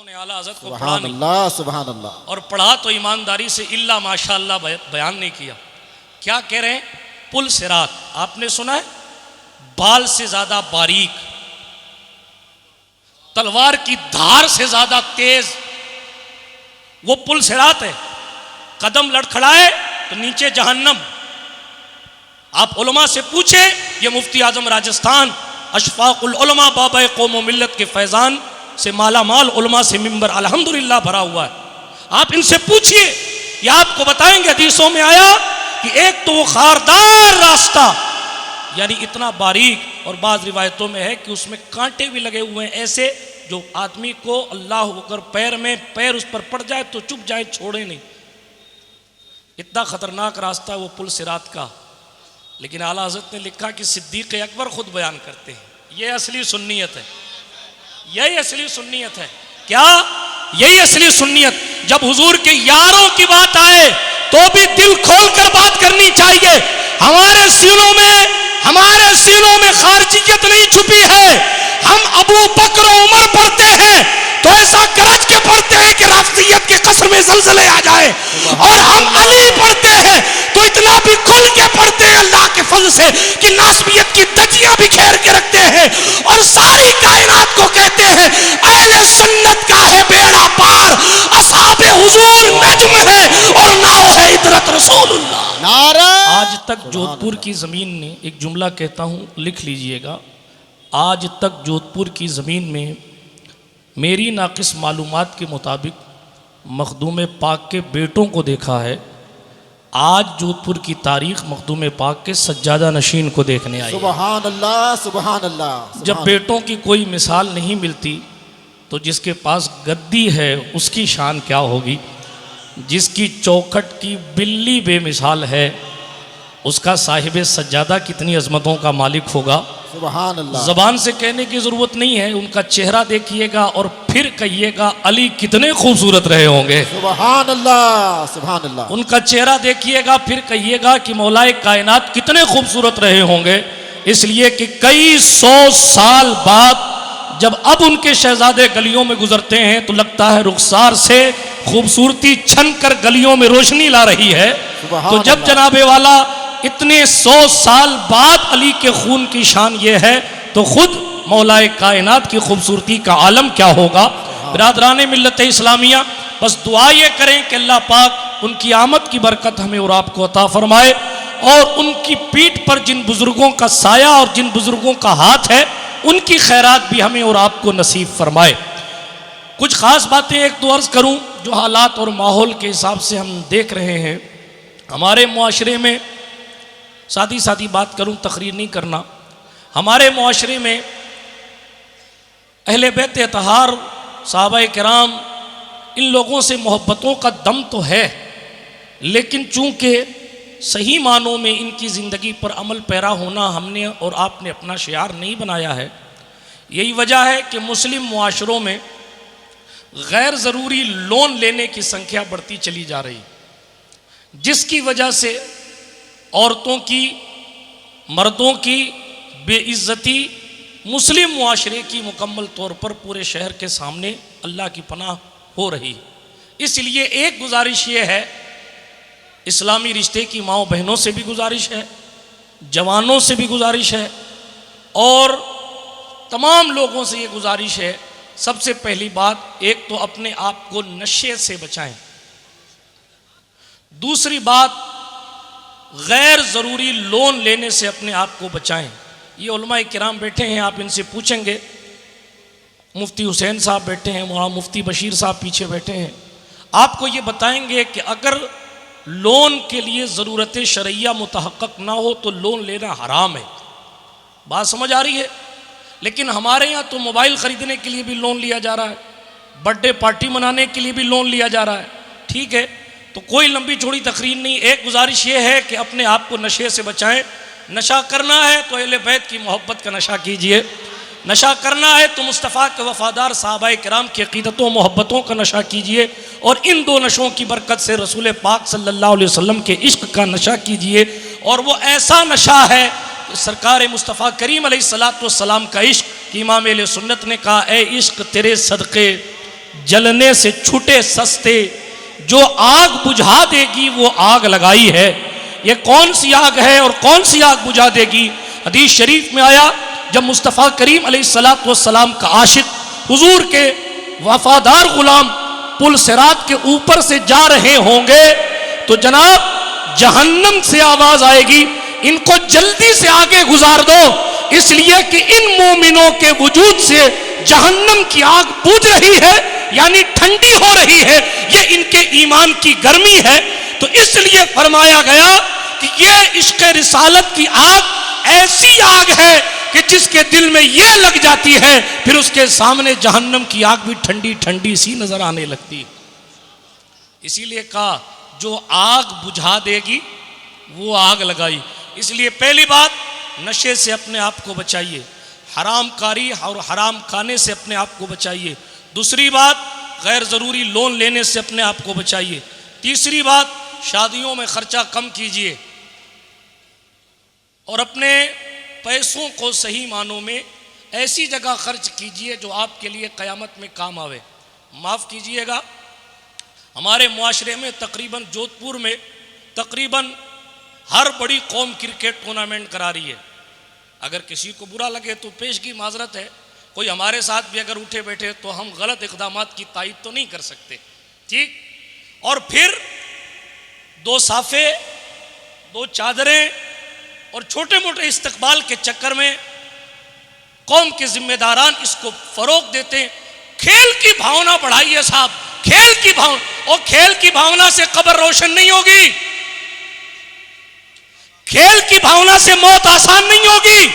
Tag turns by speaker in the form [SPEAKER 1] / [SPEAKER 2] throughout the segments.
[SPEAKER 1] लोगों ने आला हज़रत को पढ़ा
[SPEAKER 2] सुभान
[SPEAKER 1] नहीं
[SPEAKER 2] अल्लाह, सुभान अल्लाह।
[SPEAKER 1] और पढ़ा तो ईमानदारी से इल्ला माशाअल्लाह बयान नहीं किया। क्या कह रहे हैं? पुल सिरात आपने सुना है? बाल से ज्यादा बारीक, तलवार की धार से ज्यादा तेज वो पुल सिरात है। कदम लड़खड़ाए तो नीचे जहन्नम। आप उलमा से पूछे, ये मुफ्ती आजम राजस्थान अशफाकुल उलमा बाबा कौम व मिल्लत के फैजान से माला माल उलमा से मिंबर अल्हम्दुलिल्लाह भरा हुआ है। आप इनसे पूछिए, ये आपको बताएंगे हदीसों में आया कि एक तो वो खारदार रास्ता यानी इतना बारीक, और बाज़ रिवायतों में है कि उसमें कांटे भी लगे हुए हैं ऐसे जो आदमी को अल्लाह अगर पैर उस पर पड़ जाए तो चुप जाए, छोड़े नहीं। इतना खतरनाक रास्ता है वो पुल सिरात का। लेकिन आला हज़रत ने लिखा कि सिद्दीक़ अकबर खुद बयान करते हैं ये असली सुन्नियत है, यही असली सुन्नियत है। क्या? यही असली सुन्नियत। जब हुजूर के यारों की बात आए तो भी दिल खोल कर बात करनी चाहिए। हमारे सीनों में खारजियत नहीं छुपी है। हम अबू बकर उमर पढ़ते हैं तो ऐसा गरज के पढ़ते हैं कि राफ्तियत के कसर में ज़लज़ले आ जाए, और हम अली पढ़ते हैं तो इतना भी खुल के पढ़ते हैं अल्लाह के फज़ल से कि नासबियत की तजियां बिखेर के रखते हैं, और सारी कायनात को कहते हैं अहले सुन्नत का है बेड़ा पार, असहाबे हुजूर नज्म है और नाव है इतरत रसूलुल्लाह।
[SPEAKER 2] नारा
[SPEAKER 1] आज तक जोधपुर की ज़मीन ने, एक जुमला कहता हूँ लिख लीजिएगा, आज तक जोधपुर की ज़मीन में मेरी नाक़िस मालूमात के मुताबिक मखदूम पाक के बेटों को देखा है। आज जोधपुर की तारीख़ मखदूम पाक के सज्जादा नशीन को देखने आई।
[SPEAKER 2] सुभान अल्लाह, सुभान अल्लाह।
[SPEAKER 1] जब बेटों की कोई मिसाल नहीं मिलती तो जिसके पास गद्दी है उसकी शान क्या होगी? जिसकी चौखट की बिल्ली बेमिसाल है उसका साहिब सज्जादा कितनी अजमतों का मालिक होगा।
[SPEAKER 2] सुभान अल्लाह।
[SPEAKER 1] ज़बान से कहने की ज़रूरत नहीं है, उनका चेहरा देखिएगा और फिर कहिएगा अली कितने खूबसूरत रहे होंगे।
[SPEAKER 2] सुभान अल्लाह, सुभान अल्लाह।
[SPEAKER 1] उनका चेहरा देखिएगा फिर कहिएगा कि मौलाए कायनात कितने खूबसूरत रहे होंगे। इसलिए कि कई सौ साल बाद जब अब उनके शहजादे गलियों में गुजरते हैं तो लगता है रुखसार से खूबसूरती छन कर गलियों में रोशनी ला रही है। तो जब जनाबे वाला इतने 100 साल बाद अली के खून की शान ये है तो खुद मौलाए कायनात की खूबसूरती का आलम क्या होगा। बिरादरान मिल्लत इस्लामिया, बस दुआ ये करें कि अल्लाह पाक उनकी आमद की बरकत हमें और आपको अता फरमाए, और उनकी पीठ पर जिन बुजुर्गों का साया और जिन बुजुर्गों का हाथ है उनकी खैरात भी हमें और आपको नसीब फरमाए। कुछ ख़ास बातें एक तो अर्ज़ करूँ जो हालात और माहौल के हिसाब से हम देख रहे हैं हमारे मुआशरे में। सादी बात करूं, तकरीर नहीं करना। हमारे मुआशरे में अहले बैत अतहार सहाबा किराम इन लोगों से मोहब्बतों का दम तो है, लेकिन चूँकि सही मानों में इनकी ज़िंदगी पर अमल पैरा होना हमने और आपने अपना शियार नहीं बनाया है। यही वजह है कि मुस्लिम मुआशरों में गैर ज़रूरी लोन लेने की संख्या बढ़ती चली जा रही, जिसकी वजह से औरतों की, मर्दों की बेइज्जती मुस्लिम मुआशरे की मुकम्मल तौर पर पूरे शहर के सामने अल्लाह की पनाह हो रही है। इसलिए एक गुजारिश ये है, इस्लामी रिश्ते की माओ बहनों से भी गुजारिश है, जवानों से भी गुजारिश है, और तमाम लोगों से ये गुजारिश है। सबसे पहली बात, एक तो अपने आप को नशे से बचाएं। दूसरी बात, गैर ज़रूरी लोन लेने से अपने आप को बचाएं। ये उलमाए किराम बैठे हैं, आप इनसे पूछेंगे, मुफ्ती हुसैन साहब बैठे हैं वहाँ, मुफ्ती बशीर साहब पीछे बैठे हैं, आपको ये बताएंगे कि अगर लोन के लिए ज़रूरत शरइया मुतहक्कक ना हो तो लोन लेना हराम है। बात समझ आ रही है? लेकिन हमारे यहाँ तो मोबाइल ख़रीदने के लिए भी लोन लिया जा रहा है, बर्थडे पार्टी मनाने के लिए भी लोन लिया जा रहा है। ठीक है, तो कोई लंबी चौड़ी तकरीर नहीं, एक गुजारिश ये है कि अपने आप को नशे से बचाएं। नशा करना है तो अहले बैत की मोहब्बत का नशा कीजिए, नशा करना है तो मुस्तफ़ा के वफ़ादार सहाबाए किराम की अक़ीदतों मोहब्बतों का नशा कीजिए, और इन दो नशों की बरकत से रसूल पाक सल्लल्लाहु अलैहि वसल्लम के इश्क का नशा कीजिए। और वो ऐसा नशा है कि सरकार मुस्तफ़ा करीम अलैहिस्सलातु वस्सलाम का इश्क, कि इमाम अहले सुन्नत ने कहा, ए इश्क तेरे सदक़े जलने से छूटे सस्ते, जो आग बुझा देगी वो आग लगाई है। ये कौन सी आग है और कौन सी आग बुझा देगी? हदीस शरीफ में आया, जब मुस्तफ़ा करीम अलैहिस्सलाम का आशिक हुजूर के वफादार गुलाम पुल सिरात के ऊपर से जा रहे होंगे तो जनाब जहन्नम से आवाज आएगी, इनको जल्दी से आगे गुजार दो, इसलिए कि इन मोमिनों के वजूद से जहन्नम की आग बुझ रही है, यानी ठंडी हो रही है, ये इनके ईमान की गर्मी है। तो इसलिए फरमाया गया कि ये इश्क़ रिसालत की आग ऐसी आग है कि जिसके दिल में ये लग जाती है फिर उसके सामने जहन्नम की आग भी ठंडी ठंडी सी नजर आने लगती है। इसीलिए कहा जो आग बुझा देगी वो आग लगाई। इसलिए पहली बात, नशे से अपने आप को बचाइए, हराम कारी और हराम खाने से अपने आप को बचाइए। दूसरी बात, गैर ज़रूरी लोन लेने से अपने आप को बचाइए। तीसरी बात, शादियों में खर्चा कम कीजिए और अपने पैसों को सही मानों में ऐसी जगह खर्च कीजिए जो आपके लिए क़यामत में काम आवे। माफ़ कीजिएगा, हमारे मुआशरे में तकरीबन जोधपुर में तकरीबन हर बड़ी कौम क्रिकेट टूर्नामेंट करा रही है। अगर किसी को बुरा लगे तो पेश की माजरत है, कोई हमारे साथ भी अगर उठे बैठे तो हम गलत इक़दामात की तायीद तो नहीं कर सकते, ठीक। और फिर दो साफे, दो चादरें और छोटे मोटे इस्तकबाल के चक्कर में कौम के जिम्मेदारान इसको फरोग देते हैं। खेल की भावना बढ़ाइए साहब, खेल की भावना, और खेल की भावना से कब्र रोशन नहीं होगी, खेल की भावना से मौत आसान नहीं होगी,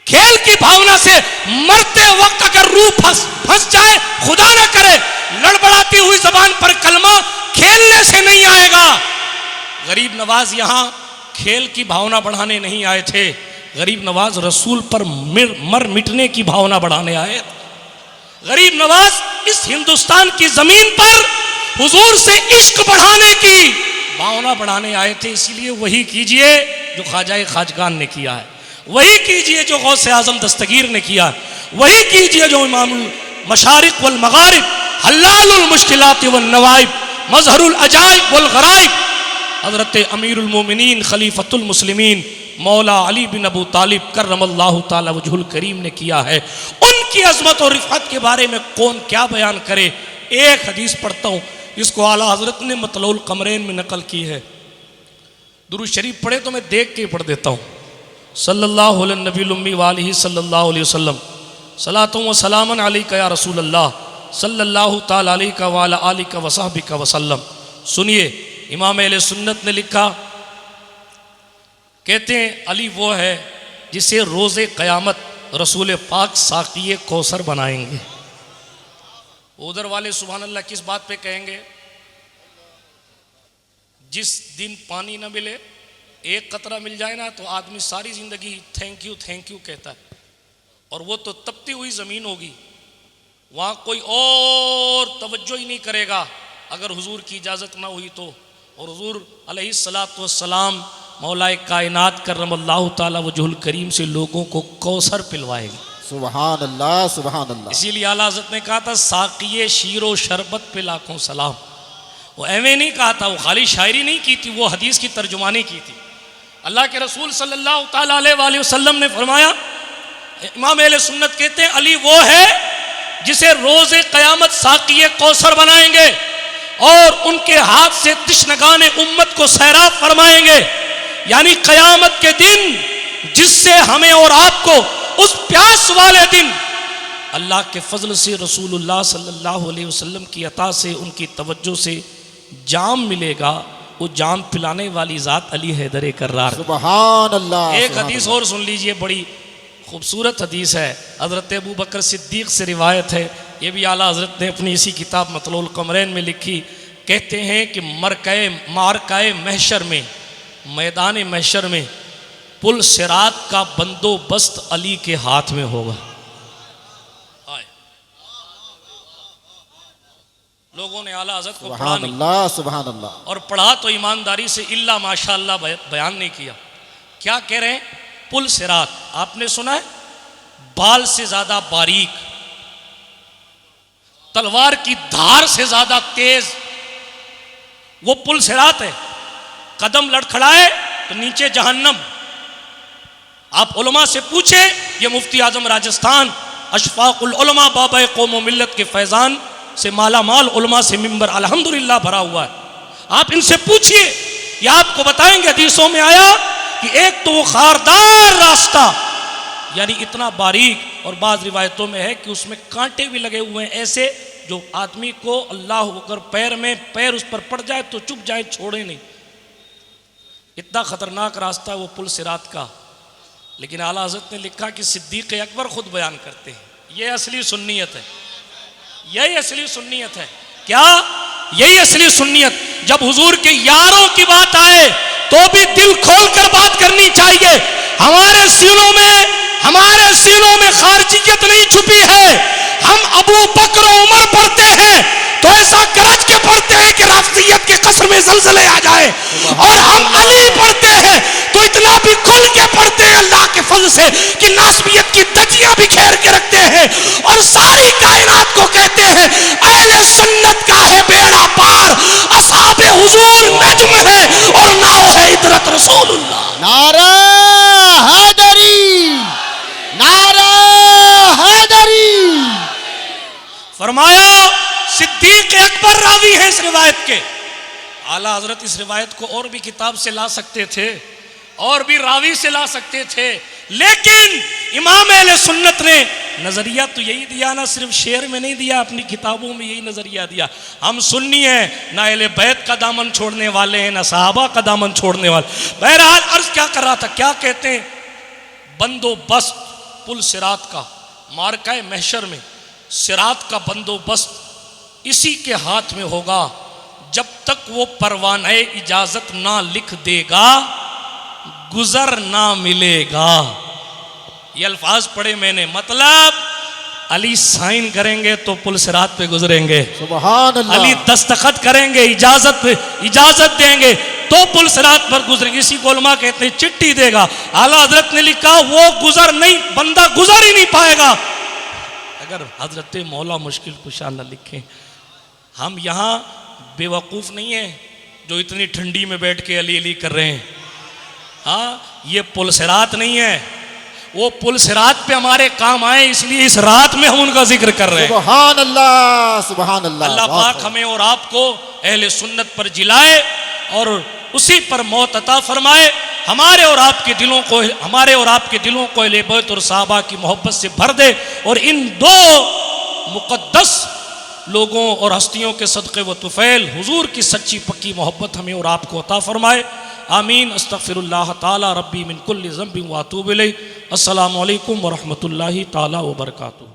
[SPEAKER 1] खेल की भावना से मरते वक्त अगर रूह फंस जाए, खुदा ना करे, लड़बड़ाती हुई जबान पर कलमा खेलने से नहीं आएगा। गरीब नवाज यहां खेल की भावना बढ़ाने नहीं आए थे, गरीब नवाज रसूल पर मर मिटने की भावना बढ़ाने आए। गरीब नवाज इस हिंदुस्तान की जमीन पर हुजूर से इश्क बढ़ाने की भावना बढ़ाने आए थे। इसीलिए वही कीजिए जो ख्वाजा खाजगान ने किया है, वही कीजिए जो गौसे आजम दस्तगीर ने किया, वही कीजिए जो इमामुल मशारिक वल मगारिब, हल्लालुल मुश्किलात वल नवाइब, मजहरुल अजाइब वल गराइब, हज़रत अमीरुल मोमिनीन खलीफतुल मुस्लिमीन मौला अली बिन अबू तालिब करमल्लाहु ताला वजहुल करीम ने किया है। उनकी अजमत और रिफ़त के बारे में कौन क्या बयान करे। एक हदीस पढ़ता हूँ, इसको आला हजरत ने मतलउल कमरैन में नकल की है। दुरूद शरीफ पढ़े तो मैं देख के पढ़ देता हूँ। सल्लल्लाहु अलैहि नबील उम्मी वालिही सल्लल्लाहु अलैहि वसल्लम, सलातु व सलामन अलैका या रसूल अल्लाह सल्लल्लाहु ताला अलैका व अला आलिका व सहबिका वसल्लम। सुनिए, इमाम अहले सुन्नत ने लिखा, कहते हैं अली वो है जिसे रोज़े क़यामत रसूल पाक साक़िए कौसर बनाएंगे। उधर वाले सुभान अल्लाह किस बात पे कहेंगे? जिस दिन पानी न मिले, एक कतरा मिल जाए ना तो आदमी सारी ज़िंदगी थैंक यू कहता है, और वो तो तपती हुई ज़मीन होगी, वहाँ कोई और तवज्जो ही नहीं करेगा अगर हुजूर की इजाज़त ना हुई तो। और हुजूर अलैहिस्सलातु वस्सलाम मौलाए कायनात करमल्लाहु ताला वजहुल करीम से लोगों को कौसर पिलवाएंगे।
[SPEAKER 2] सुभान अल्लाह, सुभान अल्लाह।
[SPEAKER 1] इसीलिए आला हज़रत ने कहा था साक़िए शीरो शरबत पे लाखों सलाम। वो एवं नहीं कहा था, वो खाली शायरी नहीं की थी, वो हदीस की तर्जुमानी की थी। अल्लाह के रसूल सल्लल्लाहु ताला अलैहि वसल्लम ने फरमाया, इमाम अहले सुन्नत कहते हैं अली वो है जिसे रोज़े क़यामत साक़िए कौसर बनाएंगे और उनके हाथ से तिश्नगाने उम्मत को सैराब फरमाएंगे। यानी क़यामत के दिन जिससे हमें और आपको उस प्यास वाले दिन अल्लाह के फजल से, रसूलुल्लाह सल्लल्लाहु अलैहि वसल्लम की अता से, उनकी तवज्जो से जाम मिलेगा, वो जाम पिलाने वाली ज़ात अली हैदर कर्रार।
[SPEAKER 2] सुभान अल्लाह।
[SPEAKER 1] एक हदीस और सुन लीजिए, बड़ी खूबसूरत हदीस है, हज़रत अबू बकर सिद्दीक़ से रिवायत है। ये भी आला हज़रत ने अपनी इसी किताब मतलउल कमरैन में लिखी। कहते हैं कि मारकाए महशर में, मैदान महशर में पुल सिरात का बंदोबस्त अली के हाथ में होगा। लोगों ने आला हज़रत को पढ़ा नहीं,
[SPEAKER 2] सुभान अल्लाह,
[SPEAKER 1] और पढ़ा तो ईमानदारी से इल्ला माशाअल्लाह बयान नहीं किया। क्या कह रहे हैं? पुल सिरात आपने सुना है, बाल से ज़्यादा बारीक, तलवार की धार से ज्यादा तेज वो पुल सिरात है। कदम लड़खड़ाए तो नीचे जहन्नम। आप उलमा से पूछे, ये मुफ्ती आजम राजस्थान अशफाकुल उलमा बाबा कौम व मिल्लत के फैजान से माला माल उलमा से मिंबर अल्हम्दुलिल्लाह भरा हुआ है। आप इनसे पूछिए, ये आपको बताएंगे। हदीसों में आया कि एक तो वो खारदार रास्ता, यानी इतना बारीक, और बाज़ रिवायतों में है कि उसमें कांटे भी लगे हुए हैं ऐसे, जो आदमी को अल्लाह अगर पैर उस पर पड़ जाए तो चुप जाए, छोड़े नहीं। इतना खतरनाक रास्ता है वो पुल सिरात का। लेकिन आला हज़रत ने लिखा कि सिद्दीक़ अकबर खुद बयान करते हैं, ये असली सुन्नियत है, यही असली सुन्नियत है। क्या? यही असली सुन्नियत। जब हुजूर के यारों की बात आए तो भी दिल खोल कर बात करनी चाहिए। हमारे सीनों में खारजियत नहीं छुपी है। हम अबू बकर उमर पढ़ते हैं तो ऐसा गरज के पढ़ते हैं कि राफियत के कसर में ज़लज़ले आ जाए, और हम अली पढ़ते हैं तो इतना भी खुल के पढ़ते हैं अल्लाह के फजल से कि नासबियत की दजियां भी घेर के रखते हैं, और सारी कायनात को कहते हैं अहले सुन्नत का है बेड़ा पार, असहाबे हुजूर नज्म है और नाव है इतरत रसूलुल्लाह।
[SPEAKER 2] नारा हैदरी, नारा हैदरी।
[SPEAKER 1] फरमाया सिद्दीक अकबर रावी है इस रिवायत के। आला हजरत इस रिवायत को और भी किताब से ला सकते थे, और भी रावी से ला सकते थे, लेकिन इमाम अहले सुन्नत ने नजरिया तो यही दिया ना, सिर्फ शेर में नहीं दिया, अपनी किताबों में यही नजरिया दिया। हम सुन्नी हैं, ना अहले बैत का दामन छोड़ने वाले हैं, ना सहाबा का दामन छोड़ने वाले। बहरहाल अर्ज क्या कर रहा था, क्या कहते हैं, बंदोबस्त पुल सिरात का, मार्का महशर में सिरात का बंदोबस्त इसी के हाथ में होगा जब तक वो परवाने इजाजत ना लिख देगा, गुजर ना मिलेगा। ये अल्फाज पढ़े मैंने, मतलब अली साइन करेंगे तो पुल सिरात पे गुजरेंगे,
[SPEAKER 2] सुभान अल्लाह।
[SPEAKER 1] अली दस्तखत करेंगे, इजाजत देंगे तो पुल सिरात पर गुजरेंगे। इसी को उलमा कहते हैं चिट्ठी देगा। आला हजरत ने लिखा वो गुजर नहीं, बंदा गुजर ही नहीं पाएगा अगर हजरत मौला मुश्किल कुशा न लिखें। हम यहाँ बेवकूफ़ नहीं है जो इतनी ठंडी में बैठ के अली अली कर रहे हैं। हाँ, ये पुल सिरात नहीं है, वो पुल सिरात पे हमारे काम आए, इसलिए इस रात में हम उनका जिक्र कर रहे हैं।
[SPEAKER 2] सुभान अल्लाह, सुभान अल्लाह।
[SPEAKER 1] अल्लाह पाक हमें और आपको अहले सुन्नत पर जिलाए और उसी पर मौत अता फरमाए। हमारे और आपके दिलों को अहले बैत और सहाबा की मोहब्बत से भर दे, और इन दो मुक़द्दस लोगों और हस्तियों के सदक़े व तुफ़ैल हुजूर की सच्ची पक्की मोहब्बत हमें और आपको अता फरमाए। आमीन। अस्तग़फिरुल्लाह ताला रब्बी मिन कुल्लि ज़ंबिन व अतूबु इलैह। अस्सलामु अलैकुम व रहमतुल्लाहि ताला व बरकातुहू।